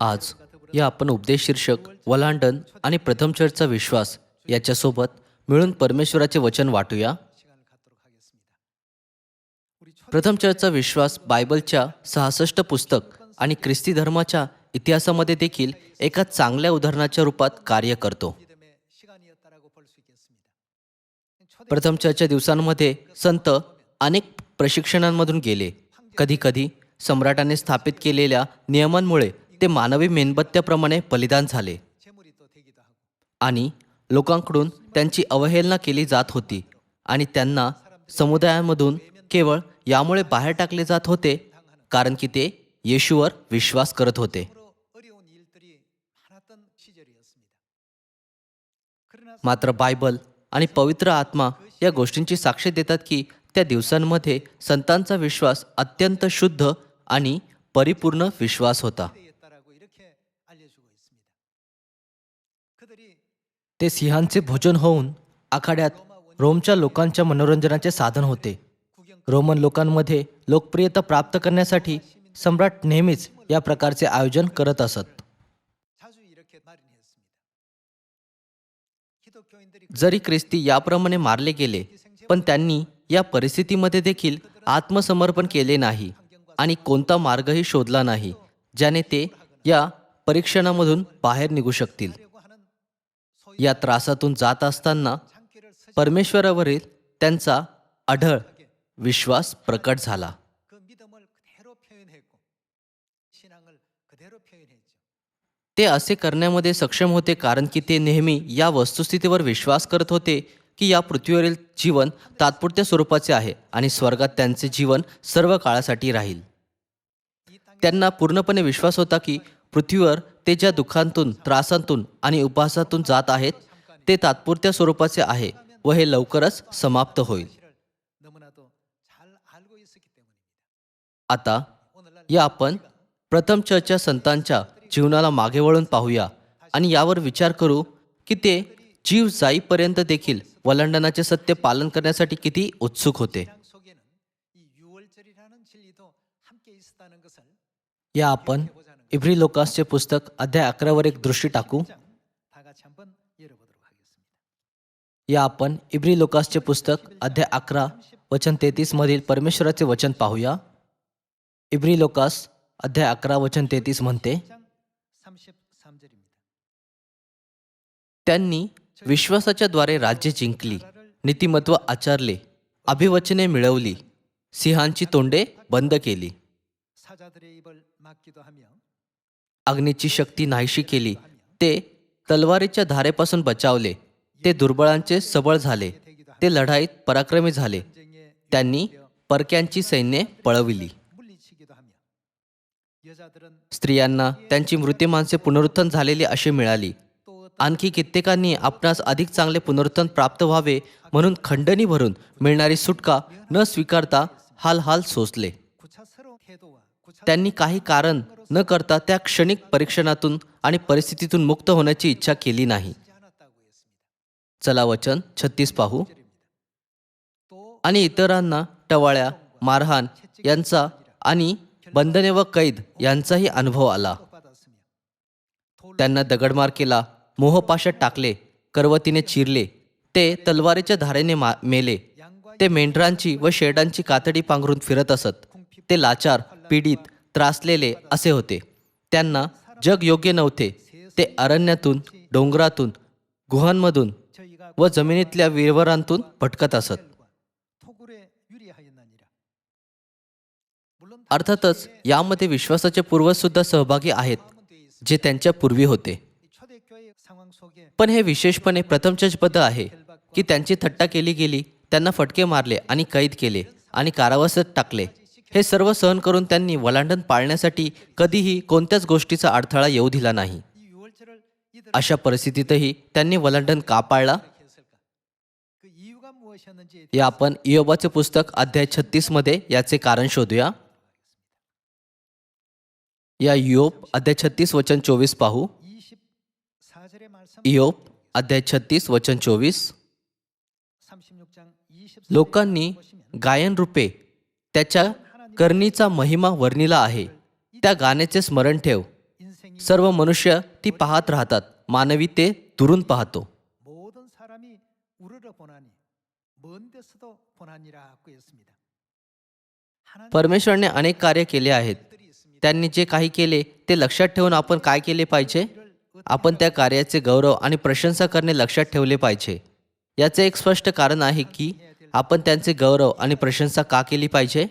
आज या आपण उपदेश शीर्षक वलांडन आणि प्रथम चर्चचा विश्वास याच्यासोबत मिळून परमेश्वराचे वचन वाटूया. प्रथम चर्चचा विश्वास बायबलच्या 66 पुस्तक आणि ख्रिस्ती धर्माच्या इतिहासामध्ये देखील एका चांगल्या उदाहरणाच्या रूपात कार्य करतो. प्रथम चर्चच्या दिवसांमध्ये संत अनेक प्रशिक्षणांमधून गेले. कधीकधी सम्राटाने स्थापित केलेल्या नियमांमुळे ते मानवी मेणबत्त्याप्रमाणे बलिदान झाले आणि लोकांकडून त्यांची अवहेलना केली जात होती आणि त्यांना समुदायामधून केवळ यामुळे बाहेर टाकले जात होते कारण की ते येशूवर विश्वास करत होते. मात्र बायबल आणि पवित्र आत्मा या गोष्टींची साक्ष देतात की त्या दिवसांमध्ये संतांचा विश्वास अत्यंत शुद्ध आणि परिपूर्ण विश्वास होता. ते सिंहांचे भोजन होऊन आखाड्यात रोमच्या लोकांच्या मनोरंजनाचे साधन होते. रोमन लोकांमध्ये लोकप्रियता प्राप्त करण्यासाठी सम्राट नेहमीच या प्रकारचे आयोजन करत असत. जरी ख्रिस्ती याप्रमाणे मारले गेले पण त्यांनी या परिस्थितीमध्ये देखील आत्मसमर्पण केले नाही आणि कोणता मार्गही शोधला नाही ज्याने ते या परीक्षणामधून बाहेर निघू शकतील. या त्रासातून जात असताना परमेश्वरावरील त्यांचा अढळ विश्वास प्रकट झाला. ते असे करण्यामध्ये सक्षम होते कारण की ते नेहमी या वस्तुस्थितीवर विश्वास करत होते की या पृथ्वीवरील जीवन तात्पुरत्या स्वरूपाचे आहे आणि स्वर्गात त्यांचे जीवन सर्व काळासाठी राहील. त्यांना पूर्णपणे विश्वास होता की पृथ्वीवर ते ज्या दुःखांतून, त्रासांतून आणि उपवासातून जात आहेत ते तात्पुरत्या स्वरूपाचे आहे व हे लवकरच समाप्त होईल. आता या आपण प्रथम चर्चच्या संतांच्या जीवनाला मागे वळून पाहूया आणि यावर विचार करू की ते जीव जाईपर्यंत देखील वलांडनाचे सत्य पालन करण्यासाठी किती उत्सुक होते. या आपण इब्री लोकासचे पुस्तक अध्याय 11 वर एक दृष्टी टाकू. या आपण इब्री लोकासचे पुस्तक अध्याय 11 वचन 33 मधील परमेश्वराचे वचन पाहूया. इब्री लोकास अध्याय 11 वचन 33 म्हणते, त्यांनी विश्वासाच्या द्वारे राज्य जिंकली, नीतिमत्व आचरले, अभिवचने मिळवली, सिंहांची तोंडे बंद केली, अग्नीची शक्ती नाहीशी केली, ते तलवारीच्या धारेपासून बचावले, ते दुर्बळांचे सबळ झाले, ते लढाईत पराक्रमी झाले, त्यांनी परक्यांची सैन्ये पळविली. स्त्रियांना त्यांची मृत माणसे पुनरुत्थान झालेली अशी मिळाली. आणखी कित्येकांनी आपणास अधिक चांगले पुनरुत्थान प्राप्त व्हावे म्हणून खंडणी भरून मिळणारी सुटका न स्वीकारता हाल सोसले. त्यांनी काही कारण न करता त्या क्षणिक परीक्षणातून आणि परिस्थितीतून मुक्त होण्याची इच्छा केली नाही. चला वचन 36 पाहू. आणि इतरांना टवाळ्या, मारहाण यांचा आणि बंधने व कैद यांचाही अनुभव आला. त्यांना दगडमार केला, मोहपाशात टाकले, करवतीने चिरले, ते तलवारीच्या धारेने मेले, ते मेंढरांची व शेडांची कातडी पांघरून फिरत असत, ते लाचार, पीडित, त्रासलेले असे होते. त्यांना जग योग्य नव्हते. ते अरण्यातून, डोंगरातून, गुहांमधून व जमिनीतल्या विरवरांतून भटकत असत. अर्थातच यामध्ये विश्वासाचे पूर्वज सुद्धा सहभागी आहेत जे त्यांच्या पूर्वी होते. पण हे विशेषपणे प्रथम चर्चबद्दल आहे की त्यांची थट्टा केली गेली, त्यांना फटके मारले आणि कैद केले आणि कारावासात टाकले. हे सर्व सहन करून त्यांनी वलांडन पाळण्यासाठी कधीही कोणत्याच गोष्टीचा अडथळा येऊ दिला नाही. अशा परिस्थितीतही त्यांनी वलांडन का पाळला? या आपण इयोबाचे पुस्तक अध्याय 36 मध्ये याचे कारण शोधूया. या इयोब अध्याय 36 वचन 24 पाहू. इयोब अध्याय 36 वचन 24. लोकांनी गायन रूपे त्याच्या करणीचा महिमा वर्णिला आहे. त्या गाण्याचे स्मरण ठेव. सर्व मनुष्य ती पाहत राहतात, मानवी ते दुरून पाहतो. 모든 사람이 우러러 보나니 먼 데서도 보나니라고 했습니다. 하나님 परमेश्वरने अनेक कार्य केले आहेत. 들이 있습니다. त्यांनी जे काही केले ते लक्षात ठेवून आपण काय केले पाहिजे? आपण त्या कार्याचे गौरव आणि प्रशंसा करणे लक्षात ठेवले पाहिजे. याचे एक स्पष्ट कारण आहे की आपण त्यांचे गौरव आणि प्रशंसा का केली पाहिजे?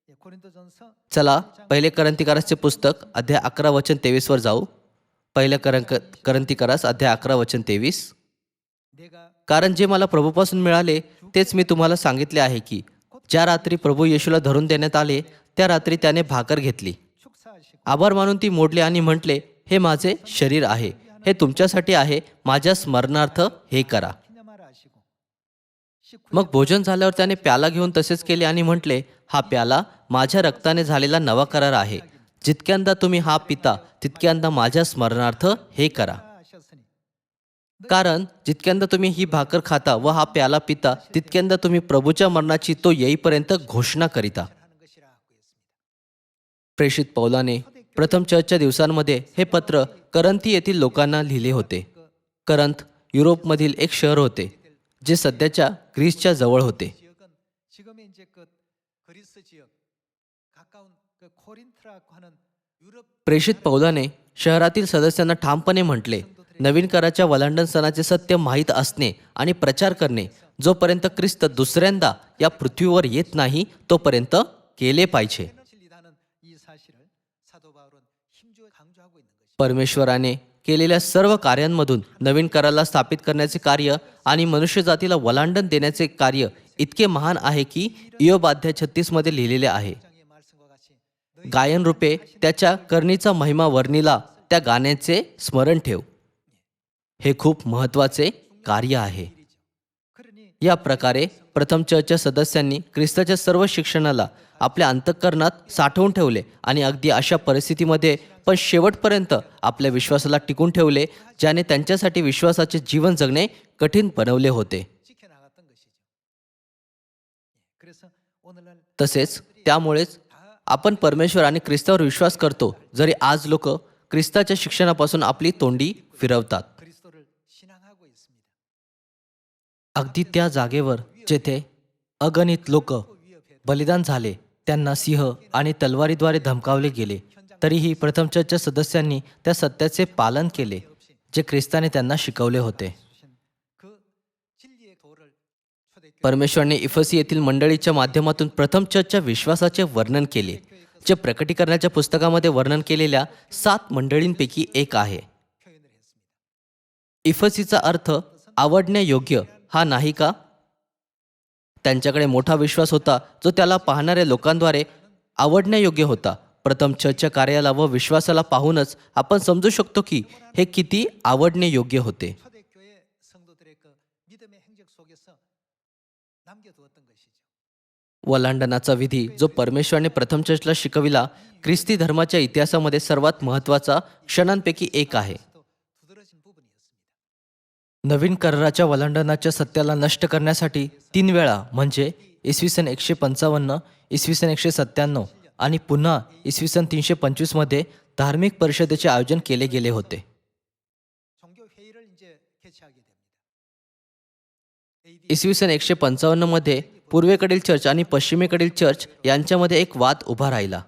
예, 고린도전서 चला पहिले करंथीकरासचे पुस्तक अध्याय 11 वचन 23 वर जाऊ. पहिलं करंथीकरास अध्याय 11 वचन 23. 내가 कारण जे मला प्रभूपासून मिळाले तेच मी तुम्हाला सांगितले आहे की ज्या रात्री प्रभू येशूला धरून देण्यात आले त्या रात्री त्याने भाकर घेतली, 축사하시고 आभार मानून ती मोडली आणि म्हटले, हे माझे शरीर आहे, हे तुमच्यासाठी आहे, माझ्या स्मरणार्थ हे करा. 기념하라 하시고 19 मग भोजन झाल्यावर त्याने प्याला घेऊन तसेच केले आणि म्हटले, हा प्याला माझ्या रक्ताने झालेला नवा करार आहे. जितक्यांदा तुम्ही हा पिता तितक्यांदा माझ्या स्मरणार्थ हे करा. 하셨으니 कारण जितक्यांदा तुम्ही ही भाकर खाता व हा प्याला पिता तितक्यांदा तुम्ही प्रभूच्या मरणाची तो येईपर्यंत घोषणा करिता. 하는 것이라고 했습니다. प्रेषित पौलाने प्रथम चर्चच्या दिवसांमध्ये हे पत्र करंथी येथील लोकांना लिहिले होते. करंथ युरोपमधील एक शहर होते जे सध्याच्या ग्रीसच्या जवळ होते. 지역은 지금의 이제 그 그리스 지역 가까운 그 코린트라고 하는 유럽 प्रेषित पौलाने शहरातील सदस्यांना ठामपणे म्हटले, नवीन कराच्या वलांडन सणाचे सत्य माहीत असणे आणि प्रचार करणे जोपर्यंत ख्रिस्त दुसऱ्यांदा या पृथ्वीवर येत नाही तोपर्यंत केले पाहिजे. 진리다는 이 사실을 사도 바울은 힘주어 강조하고 있는 것입니다. परमेश्वराने केलेल्या सर्व कार्यांमधून नवीन कराला स्थापित करण्याचे कार्य आणि मनुष्यजातीला वलांडन देण्याचे कार्य इतके महान आहे की इयोब अध्याय 36 मध्ये लिहिलेले आहे. 장의 말씀과 같이 गायन रूपे त्याच्या करणीचा महिमा वर्णिला त्या गाण्याचे स्मरण ठेव. हे खूप महत्त्वाचे कार्य आहे. 그러니 या प्रकारे प्रथम चर्चच्या सदस्यांनी ख्रिस्ताच्या सर्व शिक्षणाला आपल्या अंतःकरणात साठवून ठेवले आणि अगदी अशा परिस्थितीमध्ये पण शेवटपर्यंत आपल्या विश्वासाला टिकून ठेवले ज्याने त्यांच्यासाठी विश्वासाचे जीवन जगणे कठीण बनवले होते. 지켜나갔던 것이죠. 그래서 오늘날 तसेच त्यामुळेच आपण परमेश्वर आणि ख्रिस्तावर विश्वास करतो जरी आज लोक ख्रिस्ताच्या शिक्षणापासून आपली तोंडी फिरवतात. 그리스도를 신앙하고 있습니다. अगदी त्या जागेवर जेथे अगणित लोक बलिदान झाले, त्यांना सिंह आणि तलवारीद्वारे धमकावले गेले, तरीही प्रथम चर्चच्या सदस्यांनी त्या सत्याचे पालन केले जे ख्रिस्ताने त्यांना शिकवले होते. 그 진리의 도를 초대교회 परमेश्वरने इफसी येथील मंडळीच्या माध्यमातून प्रथम चर्चच्या विश्वासाचे वर्णन केले, जे प्रकटीकरणाच्या पुस्तकामध्ये वर्णन केलेल्या 7 मंडळींपैकी एक आहे. 표현을 했습니다. इफसीचा अर्थ आवडण्यायोग्य हा नाही का? त्यांच्याकडे मोठा विश्वास होता जो त्याला पाहणाऱ्या लोकांद्वारे आवडण्यायोग्य होता. प्रथम चर्चच्या कार्याला व विश्वासाला पाहूनच आपण समजू शकतो की हे किती आवडण्यायोग्य होते. 초대교회 성도들의 그 믿음의 행적 속에서 남겨두었던 것이죠. वलांडनाचा विधी जो परमेश्वराने प्रथम चर्चला शिकविला ख्रिस्ती धर्माच्या इतिहासामध्ये सर्वात महत्त्वाचा क्षणांपैकी एक आहे. 또 두드러진 부분이었습니다. नवीन कराराच्या वलांडनाच्या सत्याला नष्ट करण्यासाठी 3 वेळा म्हणजे इसवी सन 155, इसवी सन 197 आणि पुन्हा इसवी सन 325 मध्ये धार्मिक परिषदेचे आयोजन केले गेले होते. 종교 회의를 이제 개최하게 됩니다. इसवी सन 155 मध्ये पूर्वेकडील चर्च आणि पश्चिमेकडील चर्च यांच्यामध्ये एक वाद उभा राहिला.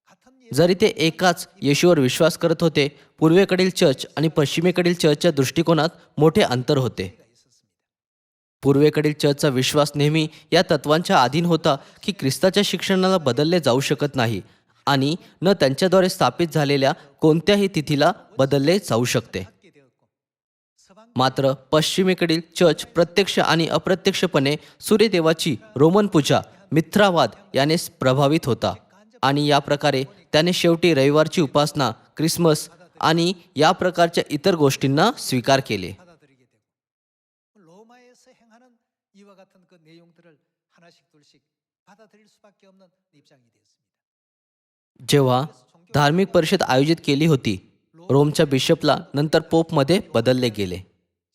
같은 जरी ते एकाच येशूवर विश्वास करत होते, पूर्वेकडील चर्च आणि पश्चिमेकडील चर्चच्या दृष्टिकोनात मोठे अंतर होते. पूर्वेकडील चर्चचा विश्वास नेहमी या तत्वांच्या अधीन होता की ख्रिस्ताच्या शिक्षणाला बदलले जाऊ शकत नाही आणि न त्यांच्याद्वारे स्थापित झालेल्या कोणत्याही तिथीला बदलले जाऊ शकते. 갖게 되었고 서방 मात्र पश्चिमेकडील चर्च प्रत्यक्ष आणि अप्रत्यक्षपणे सूर्यदेवाची रोमन पूजा मिथ्रावाद याने प्रभावित होता आणि या प्रकारे त्याने शेवटी रविवारची उपासना, ख्रिसमस आणि या प्रकारच्या इतर गोष्टींना स्वीकार केले. 받아들이게 되고 로마에서 행하는 이와 같은 그 내용들을 하나씩 둘씩 받아들일 수밖에 없는 입장이 되었습니다. जेव्हा धार्मिक परिषद आयोजित केली होती, रोमच्या बिशपला नंतर पोपमध्ये बदलले गेले.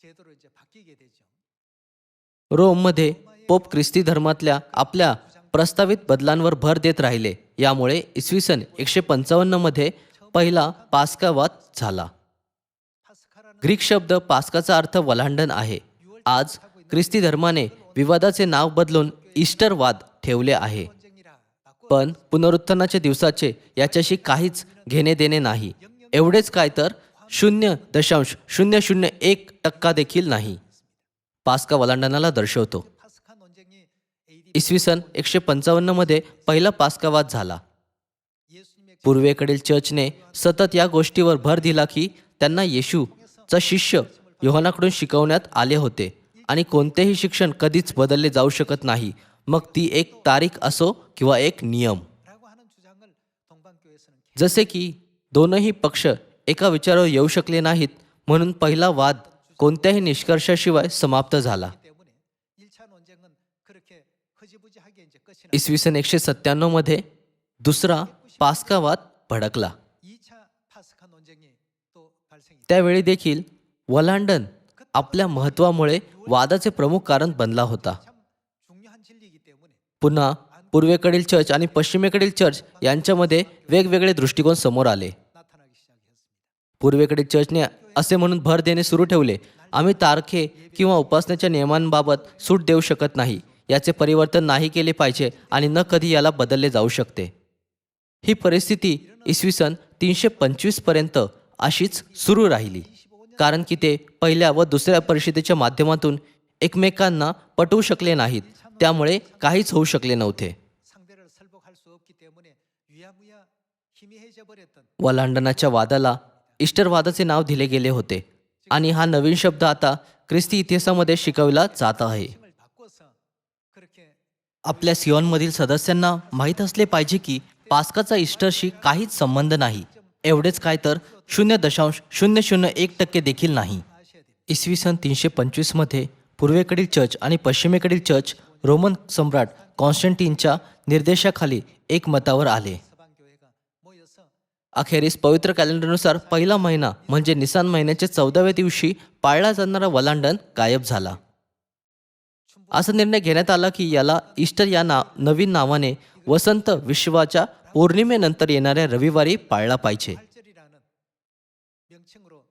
제도로 이제 바뀌게 되죠. रोममध्ये पोप ख्रिस्ती धर्मातल्या आपल्या प्रस्तावित बदलांवर भर देत राहिले. यामुळे इसवी सन 155 मध्ये पहिला पास्का वाद झाला. 파스카라는 ग्रीक शब्द पास्काचा अर्थ वल्हांडण आहे. आज ख्रिस्ती धर्माने विवादाचे नाव बदलून ईस्टर वाद ठेवले आहे. 논쟁이라 바꿔 पण पुनरुत्थानाच्या दिवसाचे याच्याशी काहीच घेणे देणे नाही. एवढेच काय तर 0.001% देखील नाही. पास्का वलांडणाला दर्शवतो. 파스카 논쟁이 AD इसवी सन 155 मध्ये पहिला पास्का वाद झाला. 예수님의 पूर्वेकडील चर्चने सतत या गोष्टीवर भर दिला की त्यांना येशूचा शिष्य योहानाकडून शिकवण्यात आले होते आणि कोणतेही शिक्षण कधीच बदलले जाऊ शकत नाही, मग ती एक तारीख असो किंवा एक नियम. 라고 하는 주장을 동방교회에서는 जसे की दोनही पक्ष एका विचारावर येऊ शकले नाहीत, म्हणून पहिला वाद कोणत्याही निष्कर्षाशिवाय समाप्त झाला. 때문에 1차 논쟁은 그렇게 흐지부지하게 이제 끝이 나. इसवी सन 197 मध्ये दुसरा पास्का वाद भडकला. 2차 파스카 논쟁이 또 발생이 त्यावेळी देखील वलांडण आपल्या महत्त्वामुळे वादाचे प्रमुख कारण बनला होता. 참 중요한 진리이기 때문에 पुन्हा पूर्वेकडील चर्च आणि पश्चिमेकडील चर्च यांच्यामध्ये वेगवेगळे दृष्टिकोन समोर आले. 나타나기 시작했습니다. पूर्वेकडील चर्चने असे म्हणून भर देणे सुरू ठेवले, आम्ही तारखे किंवा उपासनेच्या नियमांबाबत सूट देऊ शकत नाही, याचे परिवर्तन नाही केले पाहिजे आणि न कधी याला बदलले जाऊ शकते. ही परिस्थिती इसवी सन 325 पर्यंत अशीच सुरू राहिली, कारण की ते पहिल्या व दुसऱ्या परिषदेच्या माध्यमातून एकमेकांना पटवू शकले नाहीत. त्यामुळे काहीच होऊ शकले नव्हते. 상대를 설복할 수 없기 때문에 유야무야 희미해져 버렸던 वलांडणाच्या वादाला ईस्टरवादाचे नाव दिले गेले होते आणि हा नवीन शब्द आता ख्रिस्ती इतिहासामध्ये शिकवला जात आहे. 힘을 바꿔서 그렇게 आपल्या सियोनमधील सदस्यांना माहीत असले पाहिजे की पास्काचा ईस्टरशी काहीच संबंध नाही. एवढेच काय तर 0.001% देखील नाही. 아셔야 됩니다. इसवी सन 325 मध्ये पूर्वेकडील चर्च आणि पश्चिमेकडील चर्च रोमन सम्राट कॉन्स्टंटीनच्या निर्देशाखाली एक मतावर आले. 서방 교회가 모여서 अखेरीस पवित्र कॅलेंडरनुसार पहिला महिना म्हणजे निसान महिन्याच्या 14व्या दिवशी पाळला जाणारा वलांडण गायब झाला. असा निर्णय घेण्यात आला की याला ईस्टर या नवीन नावाने वसंत विश्वाच्या पौर्णिमेनंतर येणाऱ्या रविवारी पाळला पाहिजे. 할절이라는 명칭으로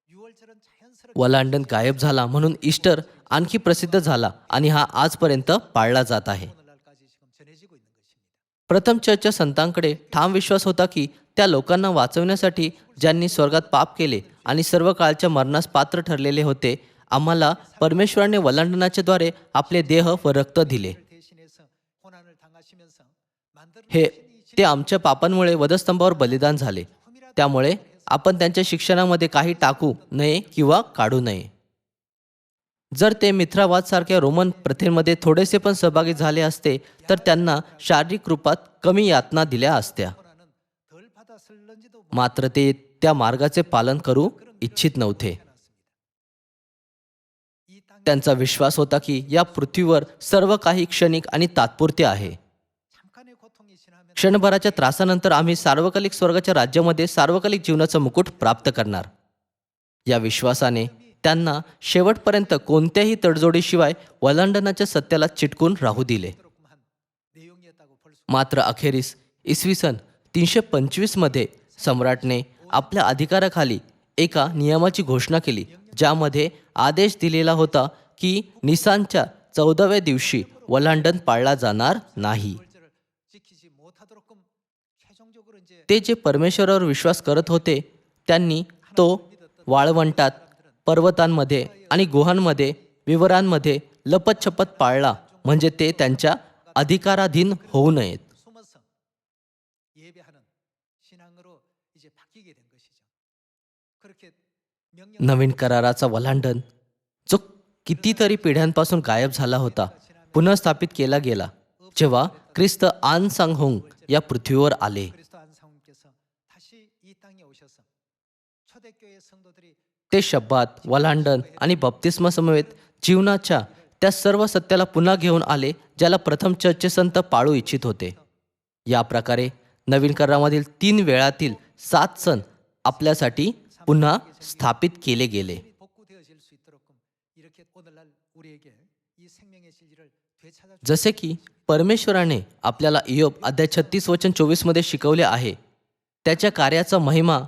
6월절은 자연스럽게 वलांडण गायब झाला म्हणून ईस्टर आणखी प्रसिद्ध झाला आणि हा आजपर्यंत पाळला जात आहे. 오늘날까지 지금 전해지고 있는 것입니다. प्रथम चर्चच्या संतांकडे ठाम विश्वास होता की त्या लोकांना वाचवण्यासाठी ज्यांनी स्वर्गात पाप केले आणि सर्व काळच्या मरणास पात्र ठरलेले होते, आम्हाला परमेश्वराने वलांडणाच्या द्वारे आपले देह व रक्त दिले. 대신해서 고난을 당하시면서 만들어 हे ते आमच्या पापांमुळे वधस्तंभावर बलिदान झाले. त्यामुळे आपण त्यांच्या शिक्षणामध्ये काही टाकू नये किंवा काढू नये. जर ते मिथ्रावाद सारख्या रोमन प्रथेमध्ये थोडेसे पण सहभागी झाले असते तर त्यांना शारीरिक रूपात कमी यातना दिल्या असत्या. 고난은 덜 받았을런지도 मात्र ते त्या मार्गाचे पालन करू इच्छित नव्हते. 이 땅에 त्यांचा विश्वास होता की या पृथ्वीवर सर्व काही क्षणिक आणि तात्पुरते आहे. 잠깐의 고통이 지나면 क्षणभराच्या त्रासानंतर आम्ही सार्वकालिक स्वर्गाच्या राज्यामध्ये सार्वकालिक जीवनाचं मुकुट प्राप्त करणार. या विश्वासाने त्यांना शेवटपर्यंत कोणत्याही तडजोडीशिवाय वलांडणाच्या सत्याला चिटकून राहू दिले. 조금한 내용이었다고 볼 수. मात्र अखेरीस इसवी सन 325 मध्ये सम्राटने आपल्या अधिकाराखाली एका नियमाची घोषणा केली, ज्यामध्ये आदेश दिलेला होता की निसानच्या 14व्या दिवशी वलांडण पाळला जाणार नाही. 6월절을 지키지 못하도록끔 최종적으로 이제 ते जे परमेश्वरावर विश्वास करत होते त्यांनी तो वाळवंटात, पर्वतांमध्ये आणि गुहांमध्ये, विवरांमध्ये लपतछपत पाळला, म्हणजे ते त्यांच्या अधिकाराधीन होऊ नयेत. 숨어서 예배하는 신앙으로 이제 바뀌게 된 것이죠. 그렇게 명령 नवीन कराराचा वलांडण जो कितीतरी पिढ्यांपासून गायब झाला होता पुनर्स्थापित केला गेला जेव्हा ख्रिस्त आन सांग होंग या पृथ्वीवर आले. 그리스도 안상님께서 다시 이 땅에 오셔서 초대교회 성도들이 ते शब्दात, वलांडण आणि बप्तिस्मा समवेत जीवनाच्या त्या सर्व सत्याला पुन्हा घेऊन आले ज्याला प्रथम चर्चचे संत पाळू इच्छित होते. या प्रकारे नवीन करारामधील 3 वेळातील 7 सण आपल्यासाठी पुन्हा स्थापित केले गेले. 복구되어질 수 있도록끔 이렇게 오늘날 우리에게 이 생명의 진리를 되찾아 जसे की परमेश्वराने आपल्याला इयोब अध्याय 36 वचन 24 मध्ये शिकवले आहे, त्याच्या कार्याचा महिमा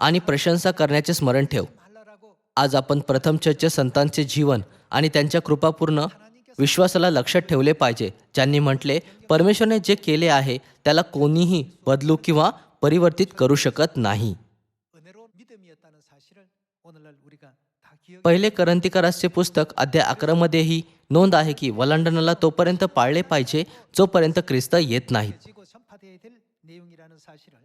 आणि प्रशंसा करण्याचे स्मरण ठेव. 말라라고 आज आपण प्रथम चर्च संतांचे जीवन आणि त्यांच्या कृपापूर्ण विश्वासाला लक्षात ठेवले पाहिजे, ज्यांनी म्हटले, परमेश्वरने जे केले आहे त्याला कोणीही बदलू किंवा परिवर्तित करू शकत नाही. 은혜로운 믿음이었다는 사실을 오늘날 우리가 다 기억. पहिले करंतिकारासचे पुस्तक अध्याय 11 मध्येही नोंद आहे की वलांडनाला तोपर्यंत पाळले पाहिजे जोपर्यंत ख्रिस्त येत नाहीत. 지고 전파되어야 될 내용이라는 사실을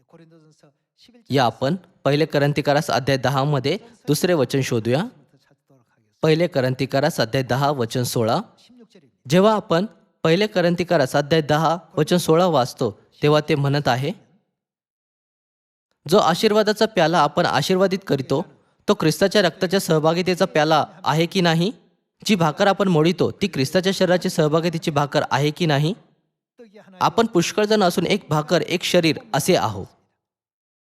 고린도전서 11장 या आपण पहिले करंतिकारास अध्याय 10 मध्ये दुसरे वचन शोधूया. 찾도록 하겠습니다. पहिले करंतिकारास अध्याय 10 वचन 16. 16절입니다. जेव्हा आपण पहिले करंतिकारास अध्याय 10 वचन 16 वाचतो तेव्हा ते म्हणत आहे, जो आशीर्वादाचा प्याला आपण आशीर्वादित करीतो तो ख्रिस्ताच्या रक्ताच्या सहभागितेचा प्याला आहे की नाही? जी भाकर आपण मोडितो ती ख्रिस्ताच्या शरीराची सहभागितेची भाकर आहे की नाही? 떡이 하나 आपण पुष्कळ जण असून एक भाकर एक शरीर असे आहो.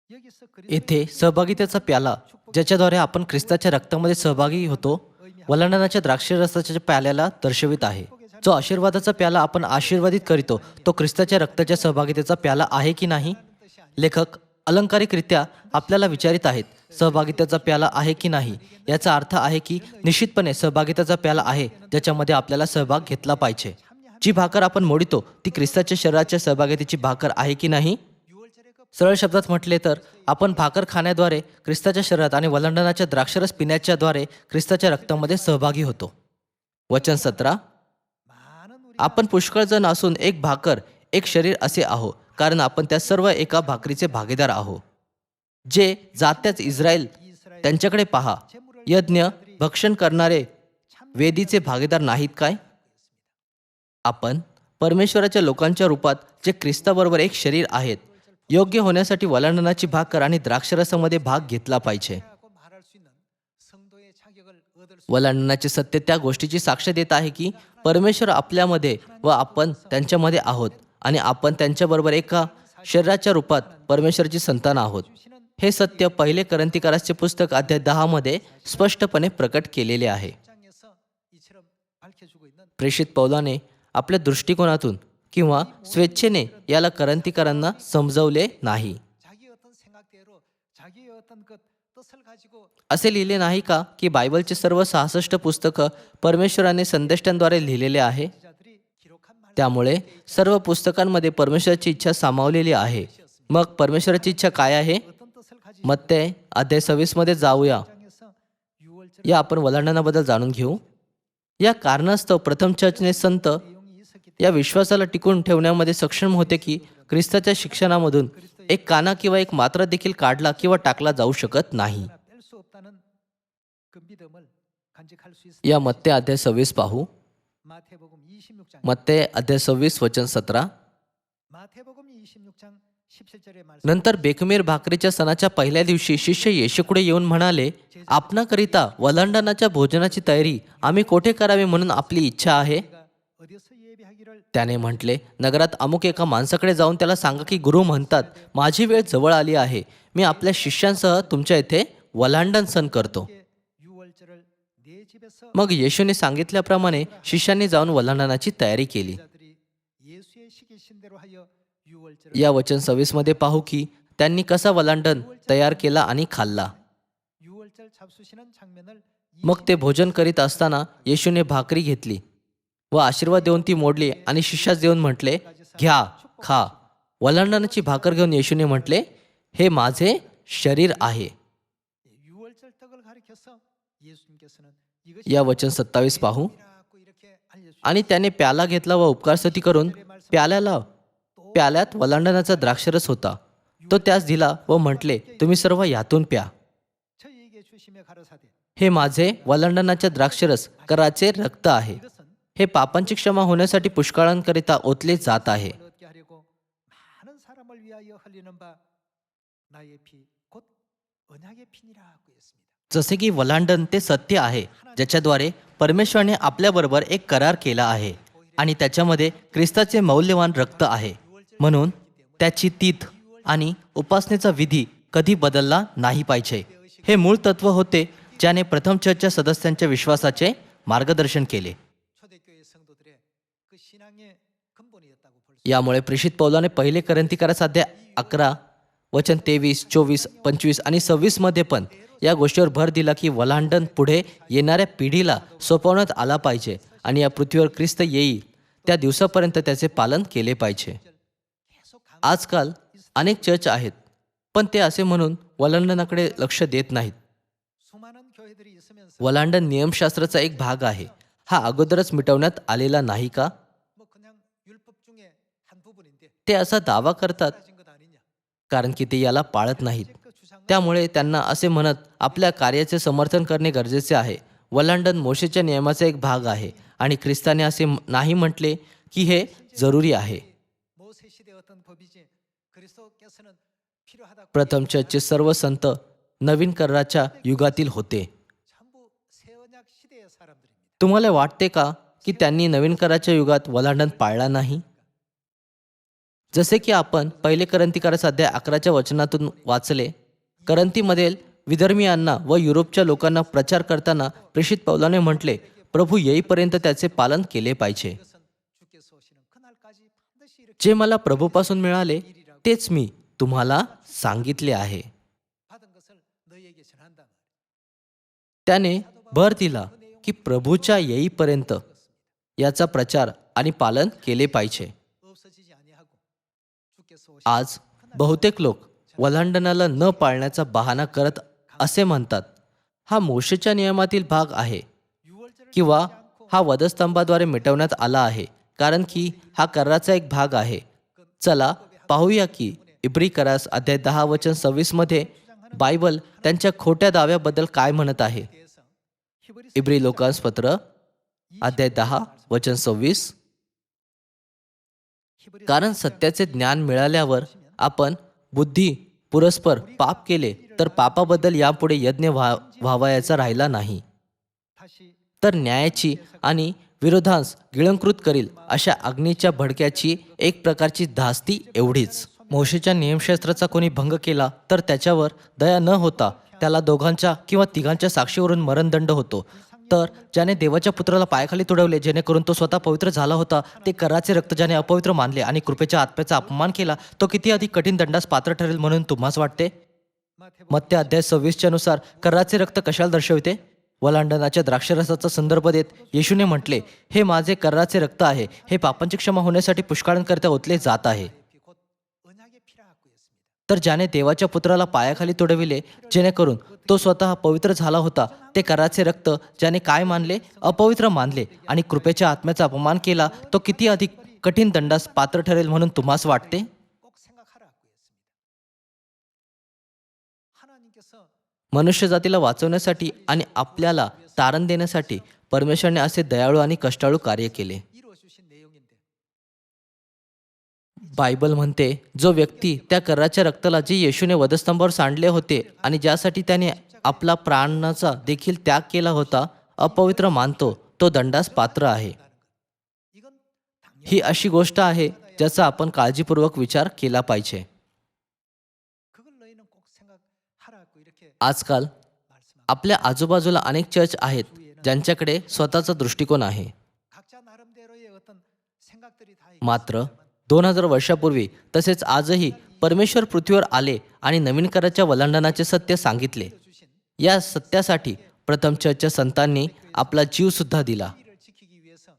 여기서 येथे सहभागितेचा प्याला ज्याच्याद्वारे आपण ख्रिस्ताच्या रक्तामध्ये सहभागी होतो वलांडनाच्या द्राक्षरसाच्या प्याल्याला दर्शवित आहे. जो आशीर्वादाचा प्याला आपण आशीर्वादित करीतो तो ख्रिस्ताच्या रक्ताच्या सहभागितेचा प्याला आहे की नाही? लेखक अलंकारिकरित्या आपल्याला विचारित आहेत, सहभागितेचा प्याला आहे की नाही? याचा अर्थ आहे की निश्चितपणे सहभागितेचा प्याला आहे ज्याच्यामध्ये आपल्याला सहभाग घेतला पाहिजे. जी भाकर आपण मोडितो ती ख्रिस्ताच्या शरीराच्या सहभागितेची भाकर आहे की नाही? 6월절에 그 सरळ शब्दात म्हटले तर आपण भाकर खाण्याद्वारे ख्रिस्ताच्या शरीरात आणि वलांडनाच्या द्राक्षरस पिण्याच्याद्वारे ख्रिस्ताच्या रक्तामध्ये सहभागी होतो. वचन 17. 많은 우리 आपण पुष्कळ जण असून एक भाकर एक शरीर असे आहो, कारण आपण त्या सर्व एका भाकरीचे भागीदार आहो. जे जात्याच इस्रायल 이스라엘 त्यांच्याकडे पहा, यज्ञ भक्षण करणारे वेदीचे भागीदार नाहीत काय? आपण परमेश्वराच्या लोकांच्या रूपात जे ख्रिस्ताबरोबर एक शरीर आहेत, योग्य होण्यासाठी वलांडनाची भाकर आणि द्राक्षरसामध्ये भाग घेतला पाहिजे. 라고 말할 수 있는 성도의 자격을 얻을 수 वलांडनाचे सत्य त्या गोष्टीची साक्ष देत आहे की परमेश्वर आपल्यामध्ये व आपण त्यांच्यामध्ये आहोत आणि आपण त्यांच्याबरोबर एका शरीराच्या रूपात परमेश्वराची संतान आहोत. हे सत्य पहिले करंतिकारासचे पुस्तक अध्याय 10 मध्ये स्पष्टपणे प्रकट केलेले आहे. 입장에서 이처럼 밝혀주고 있는 प्रेषित पौलाने आपल्या दृष्टिकोनातून किंवा स्वेच्छेने याला करंतिकारांना समजवले नाही. 자기의 어떤 생각대로 자기의 어떤 그 뜻을 가지고 असे लिहिले नाही का की बायबलचे सर्व 66 पुस्तकं परमेश्वराने संदेष्टांद्वारे लिहिलेले आहे? 기자들이 기록한 말 त्यामुळे सर्व पुस्तकांमध्ये परमेश्वराची इच्छा सामावलेली आहे. मग परमेश्वराची इच्छा काय आहे? 어떤 뜻을 가지고 मत्ते अध्याय 26 मध्ये जाऊया. 입장에서 6월절 या आपण वलांडनाबद्दल जाणून घेऊ. या कारणास्तव प्रथम चर्चने संत 내용이 있었기 या विश्वासाला टिकून ठेवण्यामध्ये सक्षम होते की ख्रिस्ताच्या शिक्षणामधून एक काना किंवा एक मात्रा देखील काढला किंवा टाकला जाऊ शकत नाही. 때문에 뺄수 없다는 그 믿음을 간직할 수 있습니다. या मत्ते अध्याय 26 पाहू. 마태복음 26장 मत्ते अध्याय 26 वचन 17. 마태복음 26장 17절의 말씀 नंतर बेखमीर भाकरीच्या सणाच्या पहिल्या दिवशी शिष्य येशूकडे येऊन म्हणाले, आपणाकरिता वलांडनाच्या भोजनाची तयारी आम्ही कोठे करावी म्हणून आपली इच्छा आहे? 우리가 어디서 예배하기를 त्याने म्हटले, नगरात अमुक एका माणसाकडे जाऊन त्याला सांगा की गुरु म्हणतात, माझी वेळ जवळ आली आहे, मी आपल्या शिष्यांसह तुमच्या इथे वलांडन सण करतो. 6월절을 내 집에서 मग येशूने सांगितल्याप्रमाणे शिष्यांनी जाऊन वलांडनाची तयारी केली. 자들이 예수의 시키신 대로 하여 6월절을 या वचन 26 मध्ये पाहू की त्यांनी कसा वलांडन तयार केला आणि खाल्ला. 6월절 잡수시는 장면을 मग ते भोजन करीत असताना येशूने भाकरी घेतली व आशीर्वाद देऊन ती मोडली आणि शिष्यास देऊन म्हटले, घ्या खा. वलांडनाची भाकर घेऊन येशूने म्हटले, हे माझे शरीर आहे. 6월절 떡을 가리켜서 예수님께서는 या वचन 27 पाहू. 이라고 이렇게 알려주셨습니다. आणि त्याने प्याला घेतला व उपकारस्तुती करून प्याल्यात वलांडनाचा द्राक्षरस होता. तो त्यास दिला व म्हटले, तुम्ही सर्व यातून प्या. 저희에게 주시며 가라사대 हे माझे वलांडनाच्या द्राक्षरस कराचे रक्त आहे. 이것은 हे पापांची क्षमा होण्यासाठी पुष्कळांकरिता ओतले जात आहे. 얻게 하려고 많은 사람을 위하여 흘리는 바 나의 피 곧 언약의 피니라고 했습니다. जसे की वलांडन ते सत्य आहे ज्याच्याद्वारे परमेश्वराने आपल्याबरोबर एक करार केला आहे आणि त्याच्यामध्ये ख्रिस्ताचे मौल्यवान रक्त आहे. म्हणून त्याची तीत आणि उपासनेचा विधी कधी बदलला नाही पाहिजे. हे मूळ तत्व होते ज्याने प्रथम चर्चच्या सदस्यांच्या विश्वासाचे मार्गदर्शन केले. 초대교회 성도들의 그 신앙의 근본이었다고 볼 수. यामुळे प्रेषित पौलाने पहिले करंतिकारास अध्याय 11 वचन 23, 24, 25 आणि 26 मध्ये पण या गोष्टीवर भर दिला की वल्हांडण पुढे येणाऱ्या पिढीला सोपवण्यात आला पाहिजे आणि या पृथ्वीवर ख्रिस्त येईल त्या दिवसापर्यंत त्याचे पालन केले पाहिजे. 계속 आजकाल अनेक चर्च आहेत, पण ते असे म्हणून वल्हांडणाकडे लक्ष देत नाहीत. 수많은 교회들이 있으면서 वल्हांडण नियमशास्त्राचा एक भाग आहे. हा अगोदरच मिटवण्यात आलेला नाही का? 뭐 그냥 율법 중에 한 부분인데 ते असा दावा करतात 사라진 것 아니냐. कारण की ते याला पाळत नाहीत. 그 주장은 त्यामुळे त्यांना असे म्हणत आपल्या कार्याचे समर्थन करणे गरजेचे आहे. वल्हांडण मोशेच्या नियमाचा एक भाग आहे आणि ख्रिस्ताने असे नाही म्हटले की हे जरुरी आहे. 모세 시대 어떤 법이지 그리스도께서는 필요하다. प्रथम चर्चचे सर्व संत नवीन कराराच्या युगातील होते. 전부 새 언약 시대의 사람들입니다. तुम्हाला वाटते का की त्यांनी नवीन कराराच्या युगात वल्हांडण पाळला नाही? जसे की आपण पहिले करंथीकारस अध्याय 11च्या वचनातून वाचले, करंथीमधील विधर्मीयांना व युरोपच्या लोकांना प्रचार करताना प्रेषित पौलाने म्हटले, प्रभू येईपर्यंत त्याचे पालन केले पाहिजे. 이것은 주께서 오시는 그날까지 반드시 이렇게 जे मला प्रभूपासून मिळाले तेच मी तुम्हाला सांगितले आहे. 받은 것을 너희에게 전한다. त्याने भर दिला की प्रभूच्या येईपर्यंत याचा प्रचार आणि पालन केले पाहिजे. 없어지지 아니하고 주께서 오시는 आज बहुतेक लोक वल्हांडणाला न पाळण्याचा बहाणा करत असे म्हणतात, हा मोशेच्या नियमातील भाग आहे 유월절을 किंवा हा वधस्तंभाद्वारे मिटवण्यात आला आहे कारण की हा कराराचा एक भाग आहे. चला पाहूया की इब्री करास अध्याय 10 वचन 26 मध्ये बायबल त्यांच्या खोट्या दाव्याबद्दल काय म्हणत आहे. 대해서 히브리서 इब्री लोकांपत्र अध्याय 10 वचन 26. कारण सत्याचे ज्ञान मिळाल्यावर आपण बुद्धी पुरस्पर पाप केले तर पापाबद्दल यापुढे यज्ञ व्हावयाचा राहिला नाही, 다시 तर न्यायाची आणि विरोधांस गिळंकृत करील अशा अग्नीच्या भडक्याची एक प्रकारची धास्ती एवढीच. मोशेच्या नियमशास्त्राचा कोणी भंग केला तर त्याच्यावर दया न होता त्याला दोघांच्या किंवा तिघांच्या साक्षीवरून मरणदंड होतो. तर ज्याने देवाच्या पुत्राला पायाखाली तुडवले जेणेकरून तो स्वतः पवित्र झाला होता, ते कराचे रक्त ज्याने अपवित्र मानले आणि कृपेच्या आत्म्याचा अपमान केला, तो किती अधिक कठीण दंडास पात्र ठरेल म्हणून तुम्हास वाटते? मत्ते अध्याय 26 नुसार कराचे रक्त कशाला दर्शविते? वल्हांडणाच्या द्राक्षरसाचा संदर्भ देत येशूने म्हटले, हे माझे कराचे रक्त आहे, हे पापांची क्षमा होण्यासाठी पुष्कळांकरिता ओतले जात आहे. 곧 언약의 피라 갖고 있습니다. तर ज्याने देवाच्या पुत्राला पायाखाली तुडविले जेणेकरून तो स्वतः पवित्र झाला होता, ते कराचे रक्त ज्याने काय मानले? अपवित्र मानले आणि कृपेच्या आत्म्याचा अपमान केला, तो किती अधिक कठीण दंडास पात्र ठरेल म्हणून तुम्हास वाटते? 꼭 생각하라 갖고 있습니다. 하나님께서 मनुष्य जातीला वाचवण्यासाठी आणि आपल्याला तारण देण्यासाठी परमेश्वरने असे दयाळू आणि कष्टाळू कार्य केले. 이루어 주신 내용인데 बायबल म्हणते, जो व्यक्ती त्या कराच्या रक्ताला जे येशूने वधस्तंभावर सांडले होते आणि ज्यासाठी त्याने आपला प्राणाचा देखील त्याग केला होता, अपवित्र मानतो, तो दंडास पात्र आहे. 이건 ही अशी गोष्ट आहे ज्याचा आपण काळजीपूर्वक विचार केला पाहिजे. 그걸 너희는 꼭 생각하라 갖고 이렇게 आजकाल 말씀하고 आपल्या आजूबाजूला अनेक चर्च आहेत ज्यांच्याकडे स्वतःचा दृष्टिकोन आहे. 각자 나름대로의 어떤 생각들이 다 मात्र 2000 वर्षापूर्वी तसेच आजही परमेश्वर पृथ्वीवर आले आणि नवीन कराच्या वल्हांडणाचे सत्य सांगितले. 주신 या सत्यासाठी प्रथम चर्चच्या संतांनी आपला जीव सुद्धा दिला. 이를 지키기 위해서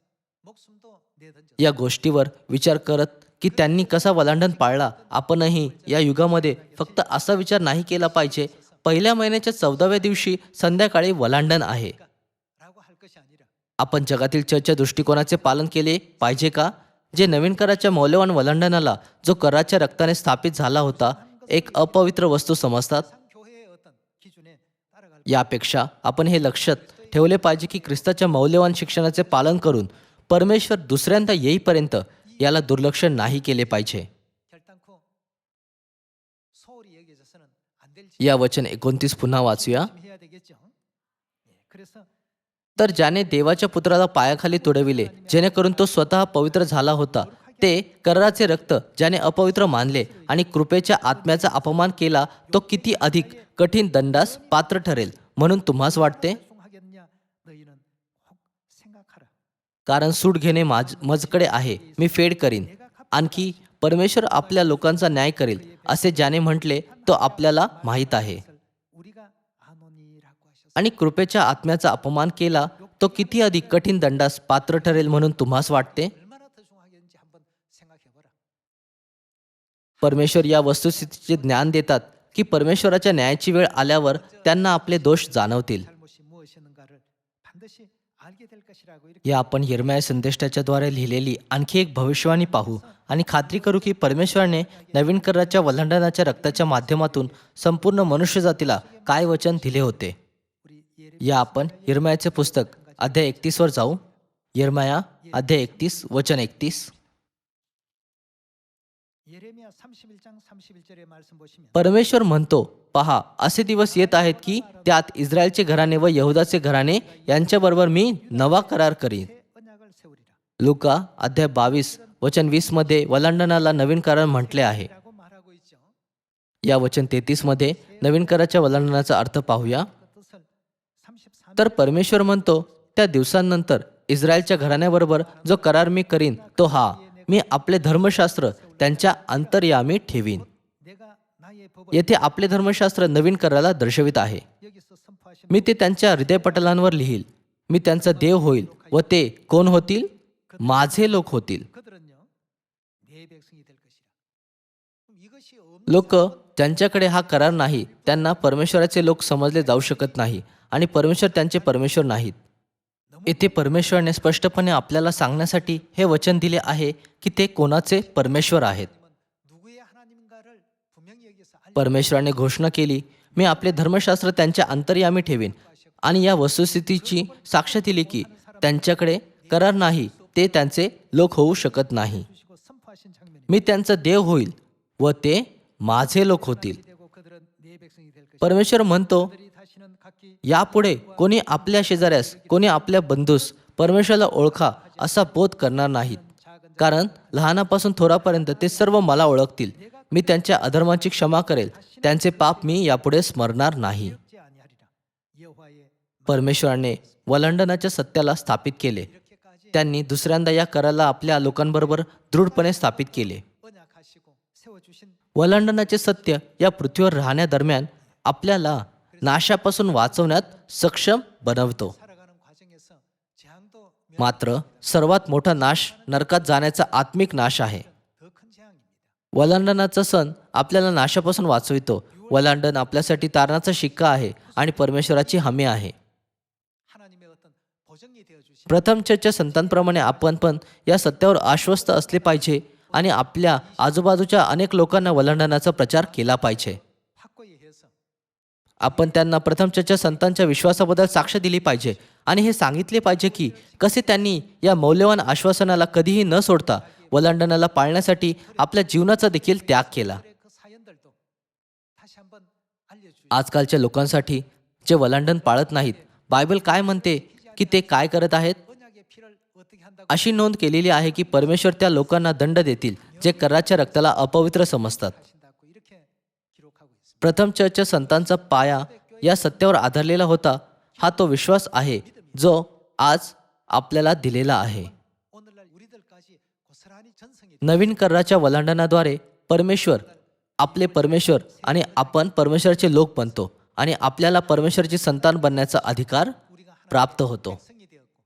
목숨도 내던졌습니다. या गोष्टीवर विचार करत की त्यांनी कसा वल्हांडण पाळला, आपणही या युगामध्ये फक्त असा विचार नाही केला पाहिजे, पहिल्या महिन्याच्या 14व्या दिवशी संध्याकाळी वल्हांडण आहे. 라고 할 것이 아니라 आपण जगातील चर्चच्या दृष्टिकोनाचे पालन केले पाहिजे का? जे नवीन कराच्या मौल्यवान वल्हांडणाला जो कराच्या रक्ताने स्थापित झाला होता एक अपवित्र वस्तू समजतात. 교회의 어떤 기준에 따라갈 यापेक्षा आपण हे लक्षात ठेवले पाहिजे की ख्रिस्ताच्या मौल्यवान शिक्षणाचे पालन करून परमेश्वर दुसऱ्यांदा येईपर्यंत याला दुर्लक्ष नाही केले पाहिजे. 결단코 소홀히 여겨져서는 안 될 या वचन 29 पुन्हा वाचूया. 해야 되겠죠. 그래서 तर ज्याने देवाच्या पुत्राला पायाखाली तुडविले जेणेकरून तो स्वतः पवित्र झाला होता, ते कराचे रक्त ज्याने अपवित्र मानले आणि कृपेच्या आत्म्याचा अपमान केला, तो किती अधिक कठीण दंडास पात्र ठरेल म्हणून तुम्हास वाटते? 숭하겠냐 너희는 꼭 생각하라. कारण सूट घेणे मजकडे आहे, मी फेड करीन. आणखी परमेश्वर आपल्या लोकांचा न्याय करेल असे ज्याने म्हटले तो आपल्याला माहीत आहे. 우리가 아노니라고 하셨습니다. आणि कृपेच्या आत्म्याचा अपमान केला तो किती अधिक कठीण दंडास पात्र ठरेल म्हणून तुम्हास वाटते. 얼마나 더 중하겠는지 한번 생각해 보라. परमेश्वर या वस्तुस्थितीचे ज्ञान देतात की परमेश्वराच्या न्यायाची वेळ आल्यावर त्यांना आपले दोष जाणवतील. 잘못이 무엇이었는가를 반드시 알게 될 것이라고 이렇게 या आपण यिर्मया संदेष्टाच्याद्वारे लिहिलेली आणखी एक भविष्यवाणी पाहू आणि खात्री करू की परमेश्वराने नवीन कराराच्या वल्हंडनाच्या रक्ताच्या माध्यमातून संपूर्ण मनुष्यजातीला काय वचन दिले होते. 우리 예레 या आपण यिर्मयाचे पुस्तक अध्याय 31 वर जाऊ. यिर्मया अध्याय 31 वचन 31. 예레미야 31장 31절의 말씀 보시면 परमेश्वर म्हणतो, पहा असे दिवस येत आहेत की त्यात इस्रायलचे घराणे व यहुदाचे घराणे यांच्याबरोबर मी नवा करार करीन. 새 언약을 세우리라. लुका अध्याय 22 वचन 20 मध्ये वलांडनाला नवीन करार म्हटले आहे. 라고 말하고 있죠. या वचन 33 मध्ये नवीन कराराच्या वलांडनाचा अर्थ पाहूया. 그 뜻을 33 तर परमेश्वर म्हणतो, त्या दिवसांनंतर इस्रायलच्या घराण्याबरोबर जो करार मी करीन तो हा, मी आपले धर्मशास्त्र त्यांच्या अंतर्यामी ठेवीन. 내가 나의 법을 येथे आपले धर्मशास्त्र नवीन कराराला दर्शवित आहे. 여기서 선포하신 मी ते त्यांच्या हृदयपटलांवर लिहील. मी त्यांचा देव होईल व ते कोण होतील? माझे लोक होतील. 그들은요 내 백성이 될 것이라. 그럼 이것이 없는 लोक ज्यांच्याकडे हा करार नाही त्यांना परमेश्वराचे लोक समजले जाऊ शकत नाही आणि परमेश्वर त्यांचे परमेश्वर नाहीत. येथे परमेश्वराने स्पष्टपणे आपल्याला सांगण्यासाठी हे वचन दिले आहे की ते कोणाचे परमेश्वर आहेत. 하나님은 누구의 하나님인가를 분명히 여기서 알려 परमेश्वराने घोषणा केली, मी आपले धर्मशास्त्र त्यांच्या अंतर्यामी ठेवीन आणि या वस्तुस्थितीची साक्ष दिली की त्यांच्याकडे करार नाही ते त्यांचे लोक होऊ शकत नाही. 주시고 선포하신 장면이 मी त्यांचा देव होईल व ते माझे लोक होतील. 되고 그들은 내 백성이 될 것이라. परमेश्वर म्हणतो, 그들이 다시는 각기 यापुढे कोणी आपल्या शेजाऱ्यास कोणी आपल्या बंधूस परमेश्वराला ओळखा असा बोध करणार नाहीत. कारण लहानापासून थोरापर्यंत ते सर्व मला ओळखतील. मी त्यांच्या अधर्माची क्षमा करेल, त्यांचे पाप मी यापुढे स्मरणार नाही. 지 아니하리라. 여호와의 परमेश्वराने वलांडनाच्या सत्याला स्थापित केले. 이렇게까지 त्यांनी दुसऱ्यांदा या कराला आपल्या लोकांबरोबर दृढपणे स्थापित केले. 언약하시고 세워주신 वलांडनाचे सत्य या पृथ्वीवर राहण्यादरम्यान आपल्याला नाशापासून वाचवण्यात सक्षम बनवतो. 살아가는 과정에서 재앙도 मात्र सर्वात मोठा नाश नरकात जाण्याचा आत्मिक नाश आहे. 더 큰 재앙입니다. वलांडनाचा सण आपल्याला नाशापासून वाचवितो. वलांडन आपल्यासाठी तारणाचा शिक्का आहे आणि परमेश्वराची हमी आहे. 하나님의 어떤 보증이 되어 주신 प्रथम चर्चच्या संतांप्रमाणे आपण पण या सत्यावर आश्वस्त असले पाहिजे आणि आपल्या आजूबाजूच्या अनेक लोकांना वलांडनाचा प्रचार केला पाहिजे. 확고히 해서 आपण त्यांना प्रथम चर्चच्या संतांच्या विश्वासाबद्दल साक्ष दिली पाहिजे आणि हे सांगितले पाहिजे की कसे त्यांनी या मौल्यवान आश्वासनाला कधीही न सोडता वलांडनाला पाळण्यासाठी आपल्या जीवनाचा देखील त्याग केला. 그 사연들도 다시 한번 알려주시. आजकालच्या लोकांसाठी जे वलांडन पाळत नाहीत, बायबल काय म्हणते की ते काय करत आहेत? 언약의 피를 어떻게 한다고 अशी नोंद केलेली आहे की परमेश्वर त्या लोकांना दंड देतील जे कराच्या रक्ताला अपवित्र समजतात. 하신다고 이렇게 기록하고 있습니다. प्रथम चर्चच्या संतांचा पाया या सत्यावर आधारलेला होता. हा तो विश्वास आहे जो आज आपल्याला दिलेला आहे. 오늘날 우리들까지 고스란히 전성이 नवीन कराराच्या वलांडनाद्वारे परमेश्वर आपले परमेश्वर आणि आपण परमेश्वराचे लोक बनतो आणि आपल्याला परमेश्वराचे संतान बनण्याचा अधिकार 우리가 प्राप्त होतो. 백성이 되었고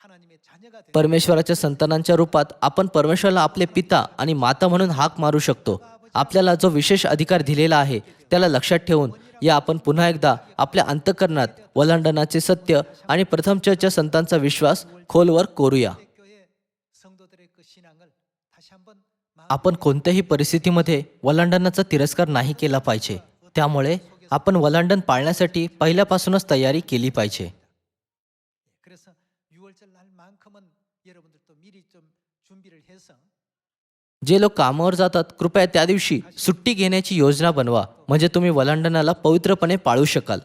하나님의 자녀가 되었고 परमेश्वराच्या संतानांच्या रूपात आपण परमेश्वराला आपले पिता आणि माता म्हणून हाक मारू शकतो. आपल्याला जो विशेष अधिकार दिलेला आहे त्याला लक्षात ठेवून या आपण पुन्हा एकदा आपल्या अंतःकरणात वलांडनाचे सत्य आणि प्रथम चर्चच्या संतांचा विश्वास खोलवर कोरूया. 교회 성도들의 그 신앙을 다시 한번 आपण कोणत्याही परिस्थितीमध्ये वलांडनाचा तिरस्कार नाही केला पाहिजे. त्यामुळे आपण वलांडन पाळण्यासाठी पहिल्यापासूनच तयारी केली पाहिजे. 그래서 6월절 날만큼은 여러분들도 미리 좀 준비를 해서 जे लोक कामावर जातात कृपया त्या दिवशी सुट्टी घेण्याची योजना बनवा म्हणजे तुम्ही वलांडनाला पवित्रपणे पाळू शकाल.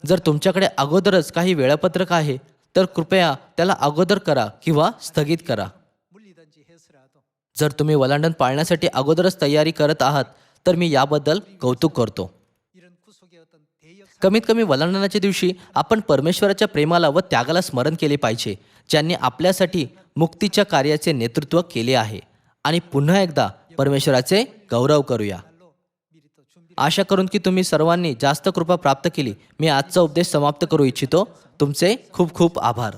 जर तुमच्याकडे अगोदरच काही वेळापत्रक आहे तर कृपया त्याला अगोदर करा किंवा स्थगित करा. 물리든지 해서라도 जर तुम्ही वलांडन पाळण्यासाठी अगोदरच तयारी करत आहात तर मी याबद्दल कौतुक करतो. 이런 구속의 어떤 대역 कमीत कमी वलांडण्याच्या दिवशी आपण परमेश्वराच्या प्रेमाला व त्यागाला स्मरण केले पाहिजे, ज्यांनी आपल्यासाठी मुक्तीच्या कार्याचे नेतृत्व केले आहे. आणि पुन्हा एकदा परमेश्वराचे गौरव करूया. 미리 또 준비 आशा करून की तुम्ही सर्वांनी जास्त कृपा प्राप्त केली. मी आजचा उपदेश समाप्त करू इच्छितो. तुमचे खूप खूप आभार.